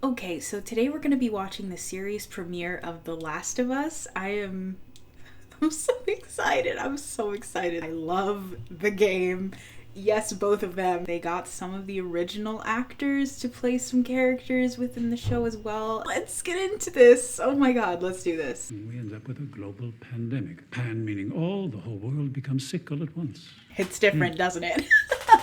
Okay, so today we're going to be watching the series premiere of The Last of Us. I'm so excited. I'm so excited. I love the game. Yes, both of them. They got some of the original actors to play some characters within the show as well. Let's get into this. Oh my god, let's do this. And we end up with a global pandemic. Pan meaning the whole world becomes sick all at once. It's different, doesn't it?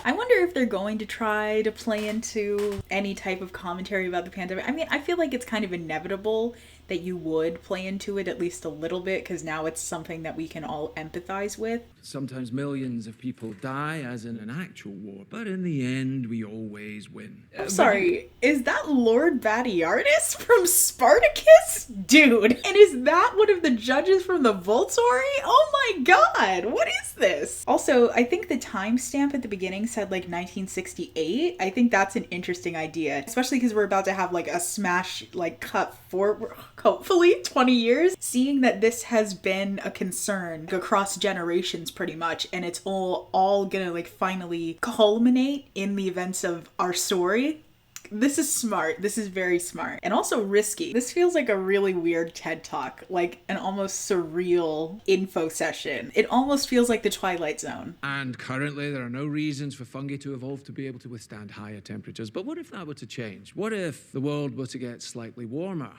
I wonder if they're going to try to play into any type of commentary about the pandemic. I mean, I feel like it's kind of inevitable that you would play into it at least a little bit, because now it's something that we can all empathize with. Sometimes millions of people die, as in an actual war, but in the end, we always win. I'm sorry, is that Lord Batiardus from Spartacus? Dude, and is that one of the judges from the Volturi? Oh my god, what is this? Also, I think the timestamp at the beginning said like 1968. I think that's an interesting idea, especially because we're about to have like a smash like cut forward, hopefully 20 years. Seeing that this has been a concern across generations pretty much, and it's all gonna like finally culminate in the events of our story. This is smart. This is very smart. And also risky. This feels like a really weird TED Talk, like an almost surreal info session. It almost feels like the Twilight Zone. And currently, there are no reasons for fungi to evolve to be able to withstand higher temperatures. But what if that were to change? What if the world were to get slightly warmer?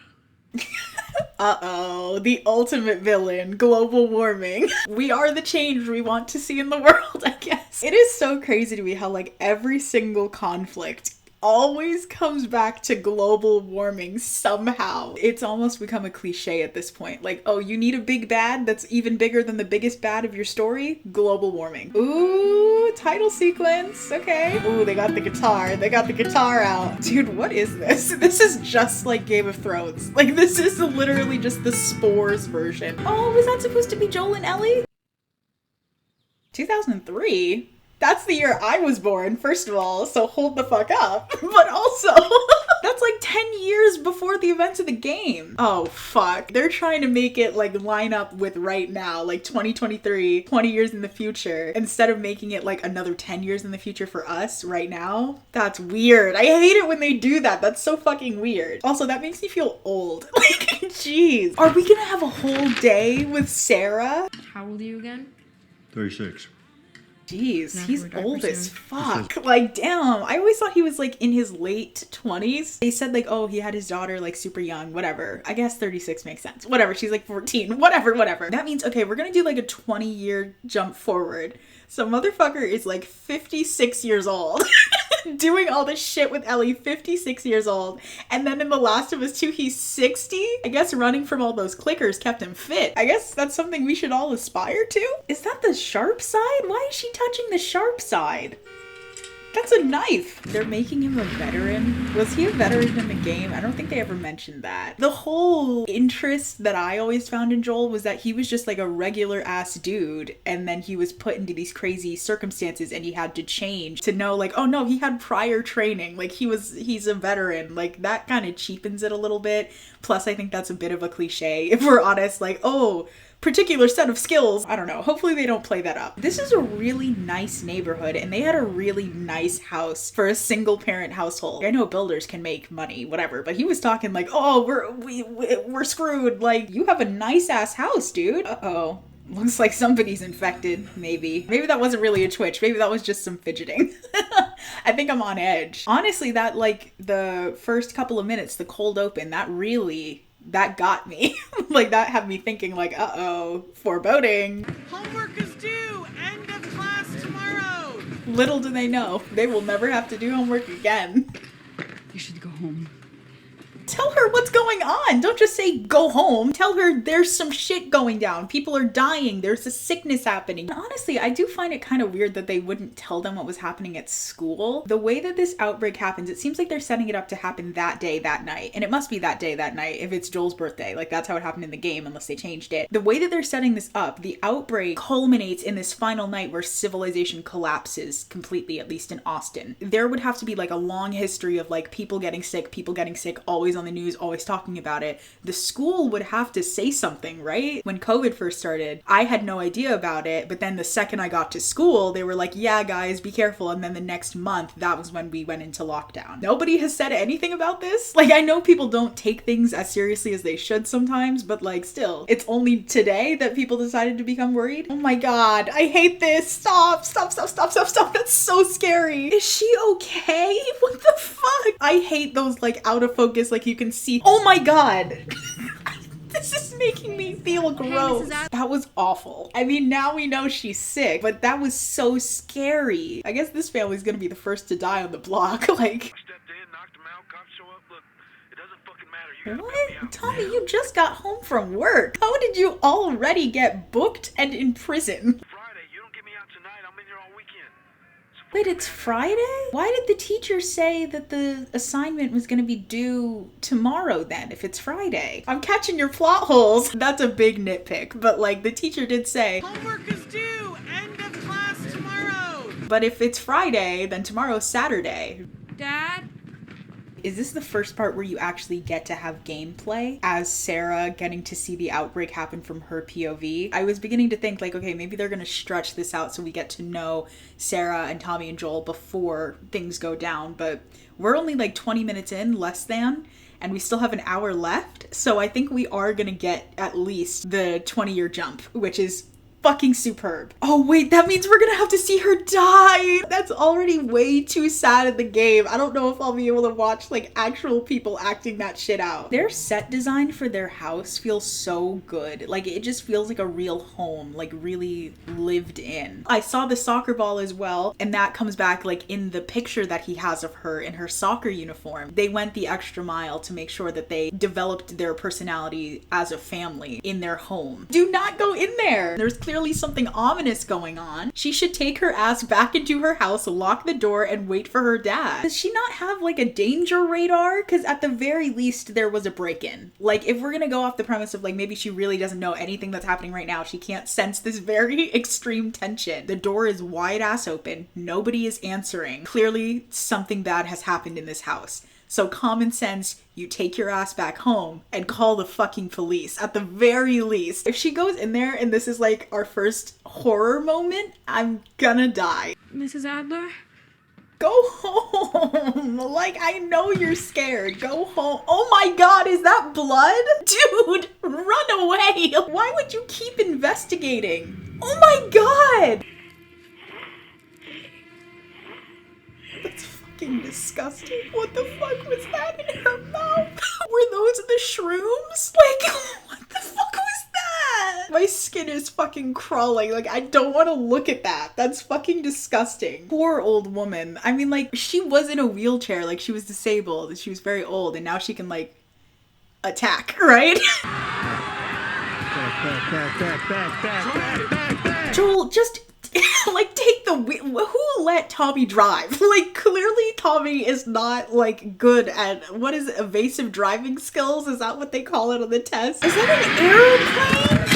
Uh-oh, the ultimate villain, global warming. We are the change we want to see in the world, I guess. It is so crazy to me how like every single conflict always comes back to global warming somehow. It's almost become a cliche at this point. Like, oh, you need a big bad that's even bigger than the biggest bad of your story? Global warming. Ooh, title sequence. Okay. Ooh, they got the guitar. They got the guitar out. Dude, what is this? This is just like Game of Thrones. Like, this is literally just the Spores version. Oh, was that supposed to be Joel and Ellie? 2003? That's the year I was born, first of all, so hold the fuck up. But also, that's like 10 years before the events of the game. Oh, fuck. They're trying to make it like line up with right now, like 2023, 20 years in the future, instead of making it like another 10 years in the future for us right now. That's weird. I hate it when they do that. That's so fucking weird. Also, that makes me feel old. Like, jeez. Are we gonna have a whole day with Sarah? How old are you again? 36. Jeez, Now he's we're dark old as soon. fuck. Like, damn. I always thought he was like in his late 20s. They said like, oh, he had his daughter like super young, whatever. I guess 36 makes sense. Whatever, she's like 14. Whatever. That means, okay, we're gonna do like a 20-year jump forward. So motherfucker is like 56 years old. Doing all this shit with Ellie, 56 years old. And then in The Last of Us 2, he's 60? I guess running from all those clickers kept him fit. I guess that's something we should all aspire to? Is that the sharp side? Why is she touching the sharp side? That's a knife. They're making him a veteran. Was he a veteran in the game? I don't think they ever mentioned that. The whole interest that I always found in Joel was that he was just like a regular ass dude, and then he was put into these crazy circumstances and he had to change to know like, oh no, he had prior training. Like he's a veteran. Like that kind of cheapens it a little bit. Plus I think that's a bit of a cliche if we're honest. Like, oh, particular set of skills. I don't know. Hopefully they don't play that up. This is a really nice neighborhood, and they had a really nice house for a single parent household. I know builders can make money, whatever, but he was talking like, oh, we're screwed. Like, you have a nice ass house, dude. Uh-oh. Looks like somebody's infected, maybe. Maybe that wasn't really a twitch. Maybe that was just some fidgeting. I think I'm on edge. Honestly, that like the first couple of minutes, the cold open, that got me. Like that had me thinking like, uh-oh, foreboding. Homework is due! End of class tomorrow! Little do they know, they will never have to do homework again. You should go home. Tell her what's going on. Don't just say go home. Tell her there's some shit going down. People are dying. There's a sickness happening. And honestly, I do find it kind of weird that they wouldn't tell them what was happening at school. The way that this outbreak happens, it seems like they're setting it up to happen that day, that night. And it must be that day, that night, if it's Joel's birthday. Like that's how it happened in the game, unless they changed it. The way that they're setting this up, the outbreak culminates in this final night where civilization collapses completely, at least in Austin. There would have to be like a long history of like people getting sick, always on the news always talking about it. The school would have to say something, right? When COVID first started, I had no idea about it, but then the second I got to school, they were like, yeah, guys, be careful. And then the next month, that was when we went into lockdown. Nobody has said anything about this. Like, I know people don't take things as seriously as they should sometimes, but like, still, it's only today that people decided to become worried. Oh my God, I hate this. Stop. That's so scary. Is she okay? What the fuck? I hate those like out of focus, like you can see. Oh my God. This is making me feel gross. That was awful. I mean, now we know she's sick, but that was so scary. I guess this family's gonna be the first to die on the block. Like, Stepped in, knocked him out, cops show up. Look, it doesn't fucking matter. You gotta bail me what? out. Tommy, you just got home from work. How did you already get booked and in prison? Friday, you don't get me out tonight. I'm in here all weekend. Wait, it's Friday? Why did the teacher say that the assignment was gonna be due tomorrow then, if it's Friday? I'm catching your plot holes. That's a big nitpick, but like the teacher did say, Homework is due. End of class tomorrow. but if it's Friday, then tomorrow's Saturday. Dad? Is this the first part where you actually get to have gameplay as Sarah getting to see the outbreak happen from her POV? I was beginning to think like, okay, maybe they're gonna stretch this out so we get to know Sarah and Tommy and Joel before things go down, but we're only like 20 minutes in, less than, and we still have an hour left, so I think we are gonna get at least the 20-year jump, which is fucking superb. Oh wait, that means we're gonna have to see her die. That's already way too sad in the game. I don't know if I'll be able to watch like actual people acting that shit out. Their set design for their house feels so good. Like it just feels like a real home, like really lived in. I saw the soccer ball as well, and that comes back like in the picture that he has of her in her soccer uniform. They went the extra mile to make sure that they developed their personality as a family in their home. Do not go in there. There's clearly something ominous going on. She should take her ass back into her house, lock the door, and wait for her dad. Does she not have like a danger radar? Because at the very least, there was a break-in. Like, if we're gonna go off the premise of like maybe she really doesn't know anything that's happening right now, she can't sense this very extreme tension. The door is wide ass open. Nobody is answering. Clearly, something bad has happened in this house. So common sense, you take your ass back home and call the fucking police at the very least. If she goes in there and this is like our first horror moment, I'm gonna die. Mrs. Adler? Go home. Like, I know you're scared. Go home. Oh my God, is that blood? Dude, run away. Why would you keep investigating? Oh my God. That's fucking disgusting. What the fuck was that in her mouth? Were those the shrooms? Like, what the fuck was that? My skin is fucking crawling. Like, I don't want to look at that. That's fucking disgusting. Poor old woman. I mean, like, she was in a wheelchair. Like, she was disabled. She was very old. And now she can, like, attack, right? Joel, just... like, take the wheel. Who let Tommy drive? Like, clearly Tommy is not, like, good at, what is it, evasive driving skills? Is that what they call it on the test? Is that an airplane?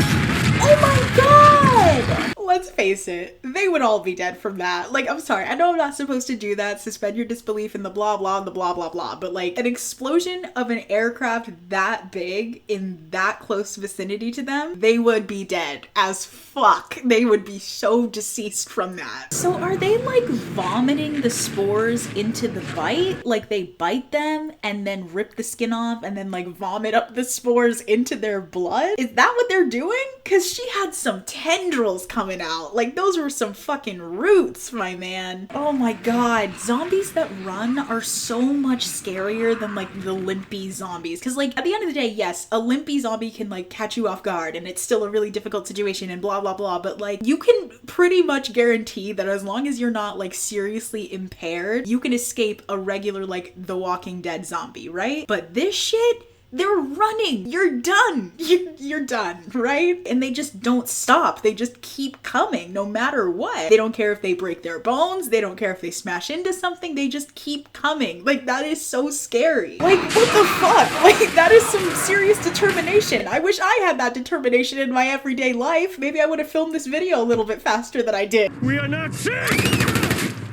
Oh my God! Let's face it, they would all be dead from that. Like, I'm sorry, I know I'm not supposed to do that, suspend your disbelief in the blah blah and the blah blah blah, but like, an explosion of an aircraft that big in that close vicinity to them, they would be dead as fuck. They would be so deceased from that. So are they like vomiting the spores into the bite? Like they bite them and then rip the skin off and then like vomit up the spores into their blood? Is that what they're doing? Cause she had some tendrils coming out. Like those were some fucking roots, my man. Oh my God. Zombies that run are so much scarier than like the limpy zombies. Cause like at the end of the day, yes, a limpy zombie can like catch you off guard and it's still a really difficult situation and blah, blah, blah. But like you can pretty much guarantee that as long as you're not like seriously impaired, you can escape a regular like The Walking Dead zombie, right? But this shit, they're running. You're done. You're done, right? And they just don't stop. They just keep coming no matter what. They don't care if they break their bones. They don't care if they smash into something. They just keep coming. Like, that is so scary. Like, what the fuck? Like, that is some serious determination. I wish I had that determination in my everyday life. Maybe I would have filmed this video a little bit faster than I did. We are not sick!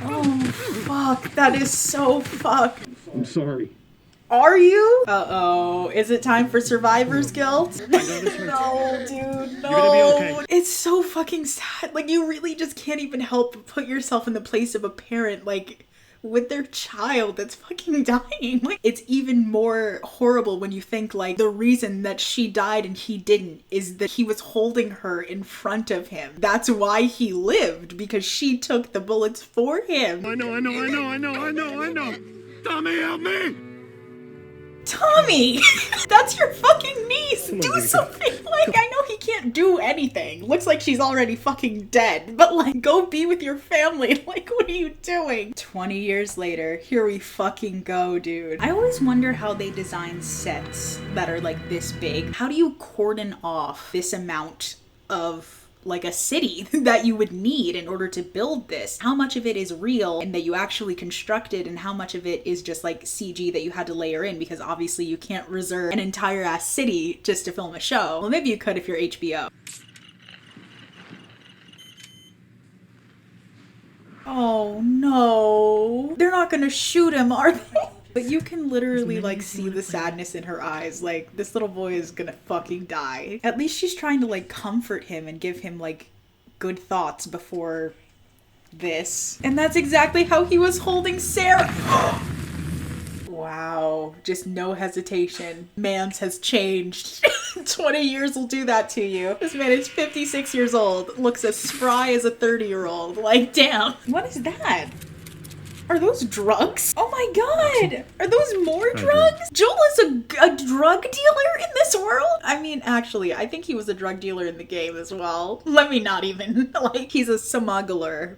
Oh, fuck. That is so fucked. I'm sorry. Are you? Uh-oh. Is it time for survivor's guilt? No, dude, no. You're gonna be okay. It's so fucking sad. Like, you really just can't even help but put yourself in the place of a parent, like, with their child that's fucking dying. Like, it's even more horrible when you think, like, the reason that she died and he didn't is that he was holding her in front of him. That's why he lived, because she took the bullets for him. I know. Tommy, help me! Tommy! That's your fucking niece! Do something! Like, I know he can't do anything. Looks like she's already fucking dead. But, like, go be with your family. Like, what are you doing? 20 years later, here we fucking go, dude. I always wonder how they design sets that are, like, this big. How do you cordon off this amount of, like, a city that you would need in order to build this? How much of it is real and that you actually constructed, and how much of it is just like CG that you had to layer in, because obviously you can't reserve an entire ass city just to film a show. Well, maybe you could if you're HBO. Oh no. They're not gonna shoot him, are they? But you can literally, like, see the sadness in her eyes. Like, this little boy is gonna fucking die. At least she's trying to, like, comfort him and give him, like, good thoughts before this. And that's exactly how he was holding Sarah. Wow. Just no hesitation. Mans has changed. 20 years will do that to you. This man is 56 years old. Looks as spry as a 30-year-old. Like, damn. What is that? Are those drugs? Oh my god! Are those more drugs? Joel is a drug dealer in this world? I mean, actually, I think he was a drug dealer in the game as well. Let me not even. Like, he's a smuggler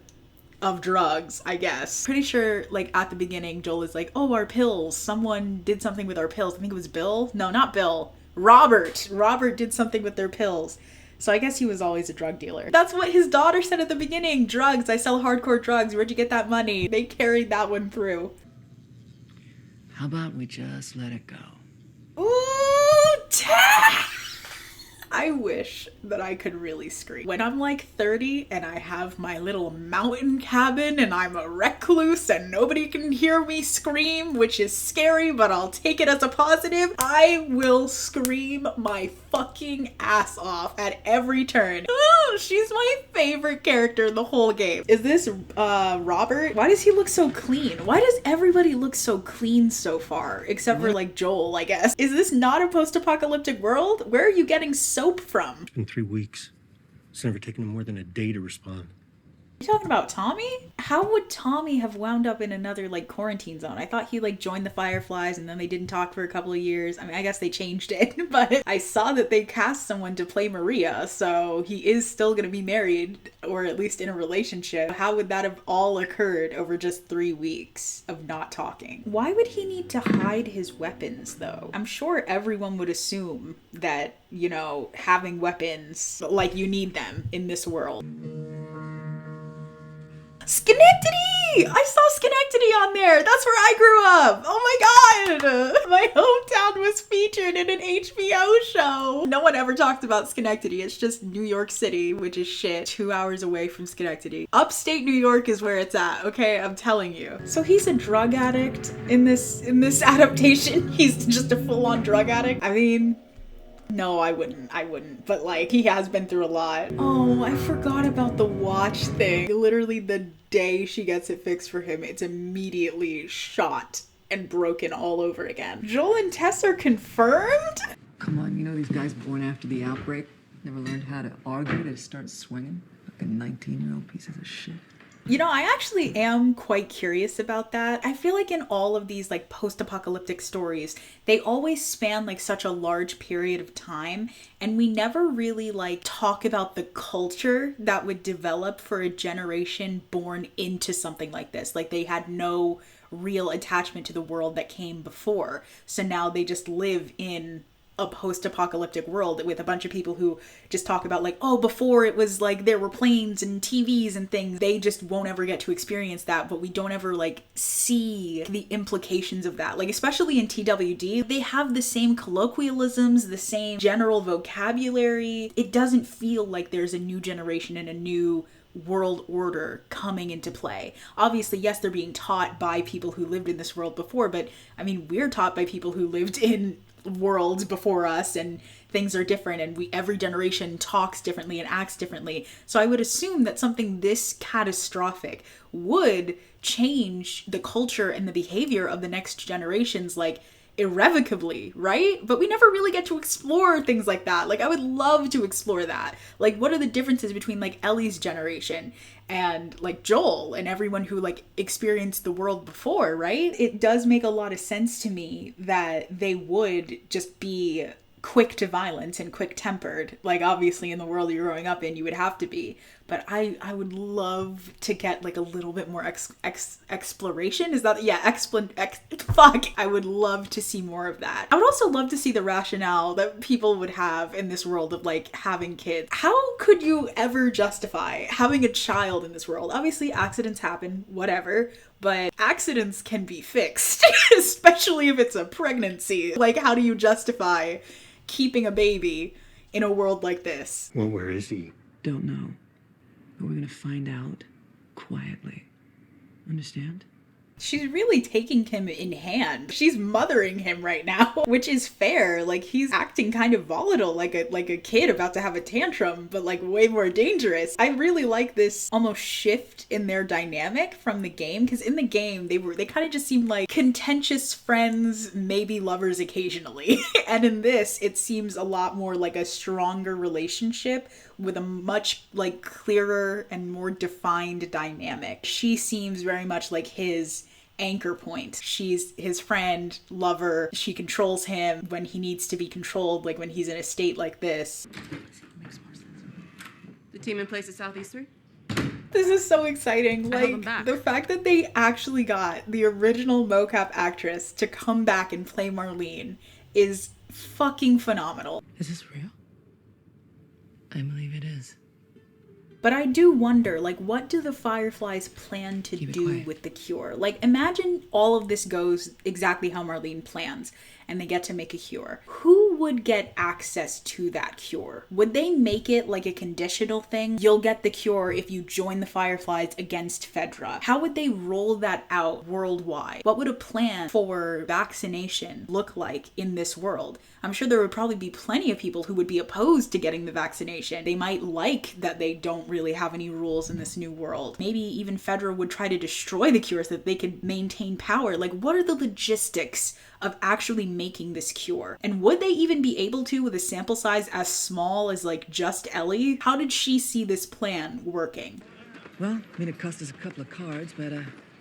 of drugs, I guess. Pretty sure, like, at the beginning, Joel is like, oh, our pills. Someone did something with our pills. I think it was Bill? No, not Bill. Robert. Robert did something with their pills. So I guess he was always a drug dealer. That's what his daughter said at the beginning. Drugs. I sell hardcore drugs. Where'd you get that money? They carried that one through. How about we just let it go? Ooh, I wish that I could really scream. When I'm like 30 and I have my little mountain cabin and I'm a recluse and nobody can hear me scream, which is scary, but I'll take it as a positive, I will scream my fucking ass off at every turn. Oh, she's my favorite character in the whole game. Is this Robert? Why does he look so clean? Why does everybody look so clean so far? Except for, like, Joel, I guess. Is this not a post-apocalyptic world? Where are you getting soap from? It's been 3 weeks. It's never taken him more than a day to respond. You talking about Tommy? How would Tommy have wound up in another, like, quarantine zone? I thought he, like, joined the Fireflies and then they didn't talk for a couple of years. I mean, I guess they changed it, but I saw that they cast someone to play Maria, so he is still gonna be married, or at least in a relationship. How would that have all occurred over just 3 weeks of not talking? Why would he need to hide his weapons, though? I'm sure everyone would assume that, you know, having weapons, like, you need them in this world. Schenectady! I saw Schenectady on there. That's where I grew up. Oh my god! My hometown was featured in an HBO show. No one ever talked about Schenectady. It's just New York City, which is shit. 2 hours away from Schenectady. Upstate New York is where it's at, okay? I'm telling you. So he's a drug addict in this adaptation. He's just a full-on drug addict. I mean, no, I wouldn't. But, like, he has been through a lot. Oh, I forgot about the watch thing. Literally the day she gets it fixed for him, it's immediately shot and broken all over again. Joel and Tess are confirmed? Come on, you know these guys born after the outbreak never learned how to argue. They just start swinging like a 19-year-old pieces of shit. You know, I actually am quite curious about that. I feel like in all of these, like, post-apocalyptic stories, they always span, like, such a large period of time, and we never really, like, talk about the culture that would develop for a generation born into something like this. Like, they had no real attachment to the world that came before, so now they just live in a post-apocalyptic world with a bunch of people who just talk about, like, oh, before it was like there were planes and TVs and things. They just won't ever get to experience that, but we don't ever, like, see the implications of that. Like, especially in TWD, they have the same colloquialisms, the same general vocabulary. It doesn't feel like there's a new generation and a new world order coming into play. Obviously, yes, they're being taught by people who lived in this world before, but I mean, we're taught by people who lived in worlds before us, and things are different, and every generation talks differently and acts differently. So I would assume that something this catastrophic would change the culture and the behavior of the next generations, like, irrevocably, right? But we never really get to explore things like that. Like, I would love to explore that. Like, what are the differences between, like, Ellie's generation and, like, Joel and everyone who, like, experienced the world before, right? It does make a lot of sense to me that they would just be quick to violence and quick-tempered. Like, obviously in the world you're growing up in, you would have to be. But I would love to get, like, a little bit more exploration. Is that, yeah, fuck. I would love to see more of that. I would also love to see the rationale that people would have in this world of, like, having kids. How could you ever justify having a child in this world? Obviously, accidents happen, whatever. But accidents can be fixed, especially if it's a pregnancy. Like, how do you justify keeping a baby in a world like this? Well, where is he? Don't know. But we're gonna find out quietly. Understand? She's really taking him in hand. She's mothering him right now, which is fair. Like, he's acting kind of volatile, like a kid about to have a tantrum, but like way more dangerous. I really like this almost shift in their dynamic from the game, because in the game they kind of just seemed like contentious friends, maybe lovers occasionally. And in this, it seems a lot more like a stronger relationship with a much, like, clearer and more defined dynamic. She seems very much like his anchor point. She's his friend, lover. She controls him when he needs to be controlled, like when he's in a state like this. Makes more sense. The team in place at Southeast 3? This is so exciting. I held them Like, back. the fact that they actually got the original mocap actress to come back and play Marlene is fucking phenomenal. Is this real? I believe it is. But I do wonder, like, what do the Fireflies plan to Keep it do quiet. with the cure? Like, imagine all of this goes exactly how Marlene plans, and they get to make a cure. Who would get access to that cure? Would they make it like a conditional thing? You'll get the cure if you join the Fireflies against Fedra. How would they roll that out worldwide? What would a plan for vaccination look like in this world? I'm sure there would probably be plenty of people who would be opposed to getting the vaccination. They might like that they don't really have any rules in this new world. Maybe even Fedra would try to destroy the cure so that they could maintain power. Like, what are the logistics of actually making this cure? And would they even be able to with a sample size as small as, like, just Ellie? How did she see this plan working? Well, I mean, it cost us a couple of cards, but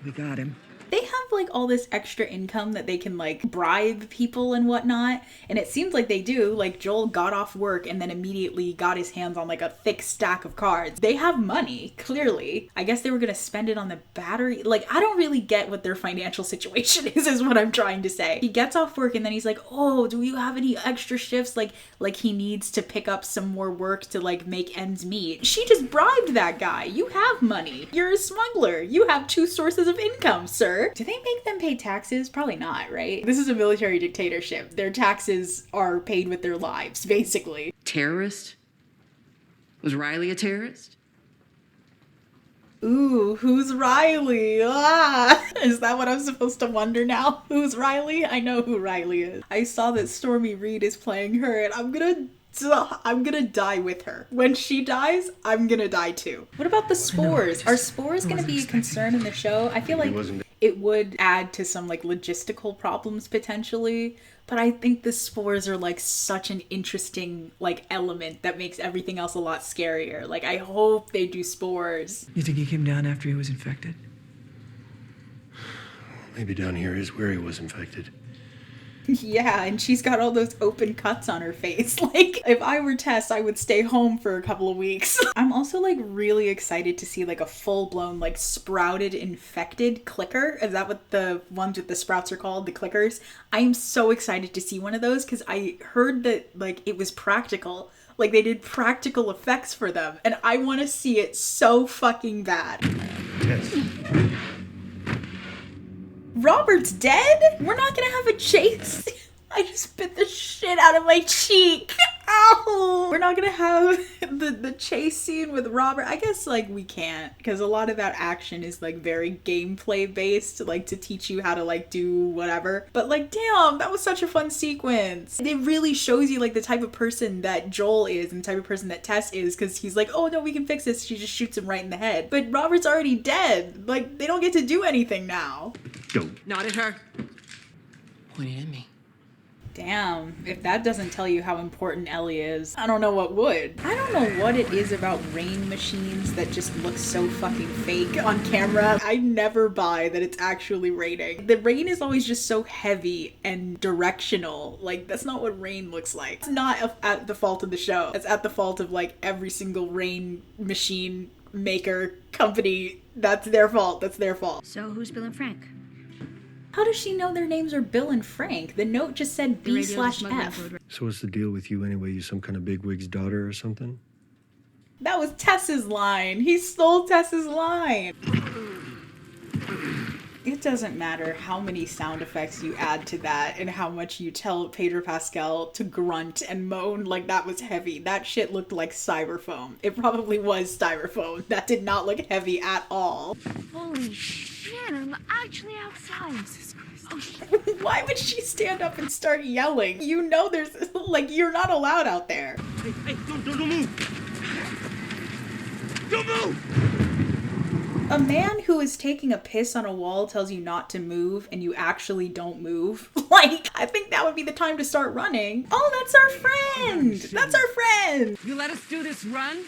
we got him. They have, like, all this extra income that they can, like, bribe people and whatnot. And it seems like they do. Like, Joel got off work and then immediately got his hands on, like, a thick stack of cards. They have money, clearly. I guess they were gonna spend it on the battery. Like, I don't really get what their financial situation is what I'm trying to say. He gets off work and then he's like, oh, do you have any extra shifts? Like he needs to pick up some more work to, like, make ends meet. She just bribed that guy. You have money. You're a smuggler. You have 2 sources of income, sir. Do they make them pay taxes? Probably not, right? This is a military dictatorship. Their taxes are paid with their lives, basically. Terrorist? Was Riley a terrorist? Ooh, who's Riley? Ah! Is that what I'm supposed to wonder now? Who's Riley? I know who Riley is. I saw that Stormy Reed is playing her, and I'm gonna die with her. When she dies, I'm gonna die too. What about the spores? Are spores gonna be a concern in the show? I feel like it would add to some, like, logistical problems potentially, but I think the spores are, like, such an interesting, like, element that makes everything else a lot scarier. Like, I hope they do spores. You think he came down after he was infected? Maybe down here is where he was infected. Yeah, and she's got all those open cuts on her face. Like, if I were Tess, I would stay home for a couple of weeks. I'm also, like, really excited to see, like, a full-blown, like, sprouted infected clicker. Is that what the ones with the sprouts are called? The clickers? I am so excited to see one of those because I heard that, like, it was practical. Like, they did practical effects for them, and I want to see it so fucking bad. Yes. Robert's dead? We're not gonna have a chase? I just bit the shit out of my cheek. Ow! We're not gonna have the chase scene with Robert, I guess like we can't, because a lot of that action is like very gameplay based, like to teach you how to like do whatever. But like, damn, that was such a fun sequence. It really shows you like the type of person that Joel is and the type of person that Tess is, because he's like, oh no, we can fix this. She just shoots him right in the head. But Robert's already dead. Like, they don't get to do anything now. Go. Not at her. Pointing at me. Damn, if that doesn't tell you how important Ellie is, I don't know what would. I don't know what it is about rain machines that just look so fucking fake on camera. I never buy that it's actually raining. The rain is always just so heavy and directional. Like, that's not what rain looks like. It's not at the fault of the show. It's at the fault of like every single rain machine maker company. That's their fault. That's their fault. So who's Bill and Frank? How does she know their names are Bill and Frank? The note just said B/F. So what's the deal with you anyway? You some kind of bigwig's daughter or something? That was Tess's line. He stole Tess's line. It doesn't matter how many sound effects you add to that and how much you tell Pedro Pascal to grunt and moan like that was heavy. That shit looked like styrofoam. It probably was styrofoam. That did not look heavy at all. Holy shit, I'm actually outside. Why would she stand up and start yelling? You know there's, like, you're not allowed out there. Hey, don't move! Don't move! A man who is taking a piss on a wall tells you not to move and you actually don't move. Like, I think that would be the time to start running. Oh, that's our friend! That's our friend! You let us do this run?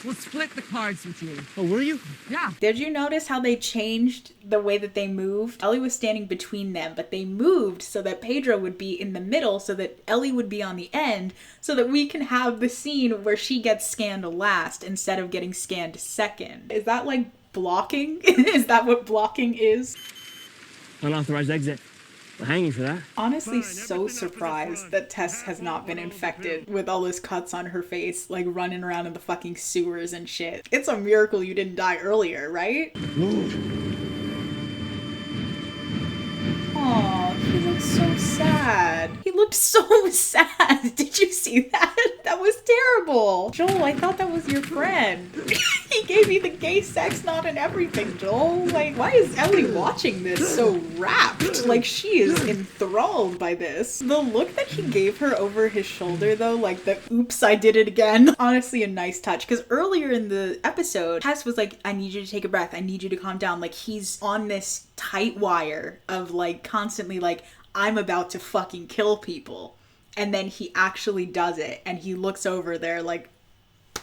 We'll split the cards with you. Oh, will you? Yeah. Did you notice how they changed the way that they moved? Ellie was standing between them, but they moved so that Pedro would be in the middle, so that Ellie would be on the end, so that we can have the scene where she gets scanned last instead of getting scanned second. Is that like blocking? Is that what blocking is? Unauthorized exit. We're hanging for that. Honestly, so surprised that Tess has not been infected with all those cuts on her face, like running around in the fucking sewers and shit. It's a miracle you didn't die earlier, right? Aw, he looked so sad. He looked so sad. Did you see that? That was terrible. Joel, I thought that was your friend. He gave you the gay sex nod and everything, Joel. Like, why is Ellie watching this so rapt? Like, she is enthralled by this. The look that he gave her over his shoulder, though, like the oops, I did it again. Honestly, a nice touch. Because earlier in the episode, Tess was like, I need you to take a breath. I need you to calm down. Like, he's on this tight wire of like constantly like, I'm about to fucking kill people. And then he actually does it. And he looks over there like,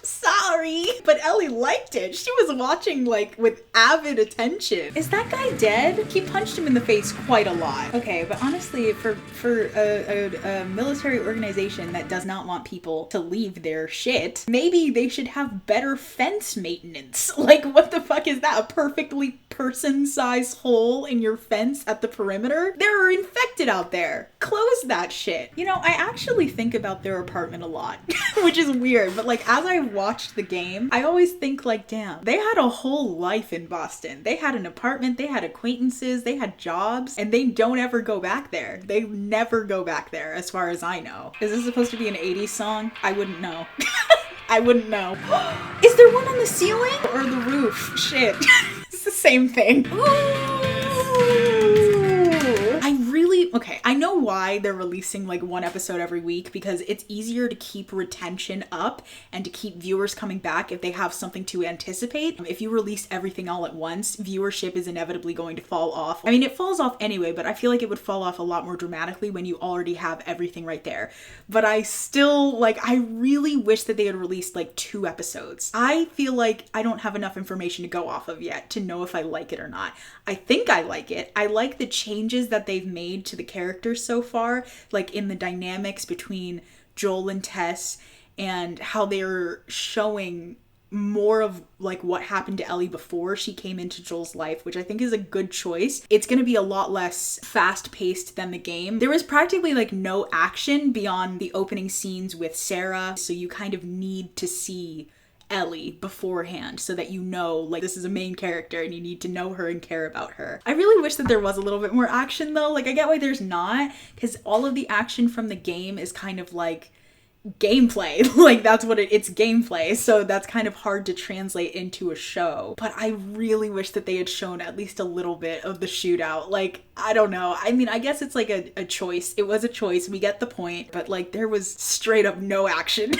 sorry. But Ellie liked it. She was watching like with avid attention. Is that guy dead? He punched him in the face quite a lot. Okay, but honestly, for a military organization that does not want people to leave their shit, maybe they should have better fence maintenance. Like, what the fuck is that? A perfectly person-sized hole in your fence at the perimeter? There are infected out there. Close that shit. You know, I actually think about their apartment a lot, which is weird, but like as I watched the game, I always think like, damn, they had a whole life in Boston. They had an apartment, they had acquaintances, they had jobs, and they don't ever go back there. They never go back there, as far as I know. Is this supposed to be an 80s song? I wouldn't know. I wouldn't know. Is there one on the ceiling? Or the roof? Shit. It's the same thing. Okay, I know why they're releasing like one episode every week, because it's easier to keep retention up and to keep viewers coming back if they have something to anticipate. If you release everything all at once, viewership is inevitably going to fall off. I mean, it falls off anyway, but I feel like it would fall off a lot more dramatically when you already have everything right there. But I still, like, I really wish that they had released like 2 episodes. I feel like I don't have enough information to go off of yet to know if I like it or not. I think I like it. I like the changes that they've made to the characters so far, like in the dynamics between Joel and Tess, and how they're showing more of like what happened to Ellie before she came into Joel's life, which I think is a good choice. It's going to be a lot less fast-paced than the game. There was practically like no action beyond the opening scenes with Sarah, so you kind of need to see Ellie beforehand so that you know like this is a main character and you need to know her and care about her. I really wish that there was a little bit more action though. Like, I get why there's not, because all of the action from the game is kind of like gameplay. Like that's what it's gameplay, so that's kind of hard to translate into a show. But I really wish that they had shown at least a little bit of the shootout. Like, I don't know, I mean, I guess it's like a choice. It was a choice, we get the point, but like there was straight up no action.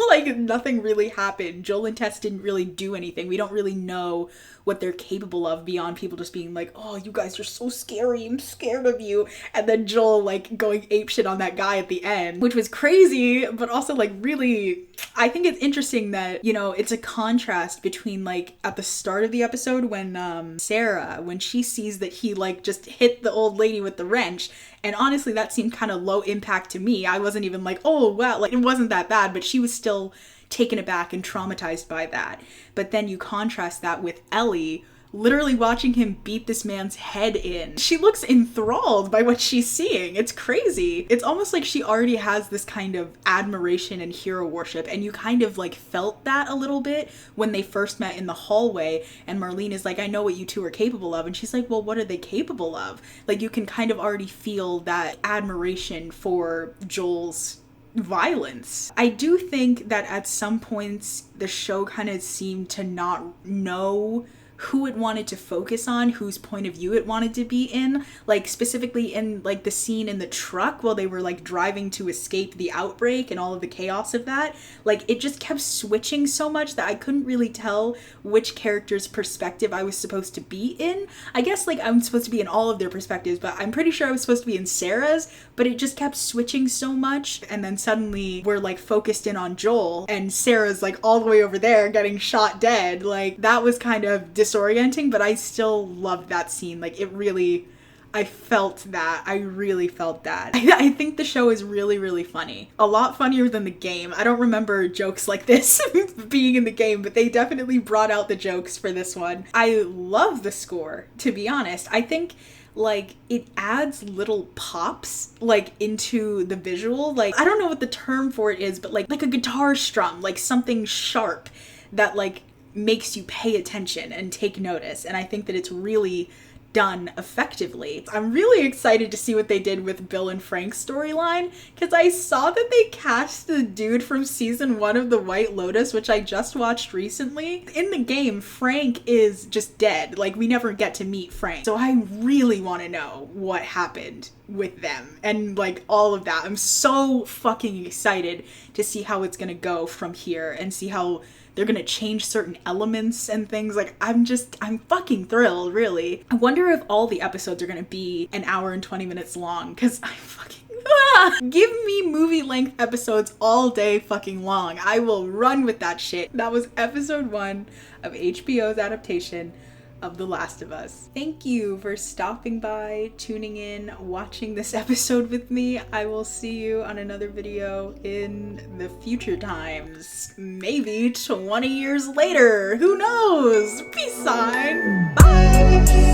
Like nothing really happened. Joel and Tess didn't really do anything. We don't really know what they're capable of beyond people just being like, oh, you guys are so scary, I'm scared of you. And then Joel like going apeshit on that guy at the end, which was crazy, but also like really, I think it's interesting that, you know, it's a contrast between like at the start of the episode when Sarah, when she sees that he like just hit the old lady with the wrench. And honestly, that seemed kind of low impact to me. I wasn't even like, oh wow, like it wasn't that bad, but she was still taken aback and traumatized by that. But then you contrast that with Ellie literally watching him beat this man's head in. She looks enthralled by what she's seeing. It's crazy. It's almost like she already has this kind of admiration and hero worship, and you kind of like felt that a little bit when they first met in the hallway, and Marlene is like, I know what you two are capable of, and she's like, well, what are they capable of? Like you can kind of already feel that admiration for Joel's violence. I do think that at some points the show kind of seemed to not know who it wanted to focus on, whose point of view it wanted to be in, like specifically in like the scene in the truck while they were like driving to escape the outbreak and all of the chaos of that. Like it just kept switching so much that I couldn't really tell which character's perspective I was supposed to be in. I guess like I'm supposed to be in all of their perspectives, but I'm pretty sure I was supposed to be in Sarah's, but it just kept switching so much. And then suddenly we're like focused in on Joel and Sarah's like all the way over there getting shot dead. Like that was kind of disorienting, but I still loved that scene. Like it really, I felt that. I really felt that. I think the show is really, really funny. A lot funnier than the game. I don't remember jokes like this being in the game, but they definitely brought out the jokes for this one. I love the score, to be honest. I think like it adds little pops like into the visual. Like I don't know what the term for it is, but like a guitar strum, like something sharp that like makes you pay attention and take notice. And I think that it's really done effectively. I'm really excited to see what they did with Bill and Frank's storyline, because I saw that they cast the dude from season 1 of The White Lotus, which I just watched recently. In the game, Frank is just dead. Like we never get to meet Frank. So I really want to know what happened with them and like all of that. I'm so fucking excited to see how it's gonna go from here and see how they're gonna change certain elements and things. Like I'm fucking thrilled, really. I wonder if all the episodes are gonna be an hour and 20 minutes long, because I fucking give me movie length episodes all day fucking long. I will run with that shit. That was episode 1 of HBO's adaptation of The Last of Us. Thank you for stopping by, tuning in, watching this episode with me. I will see you on another video in the future times. Maybe 20 years later. Who knows? Peace sign. Bye!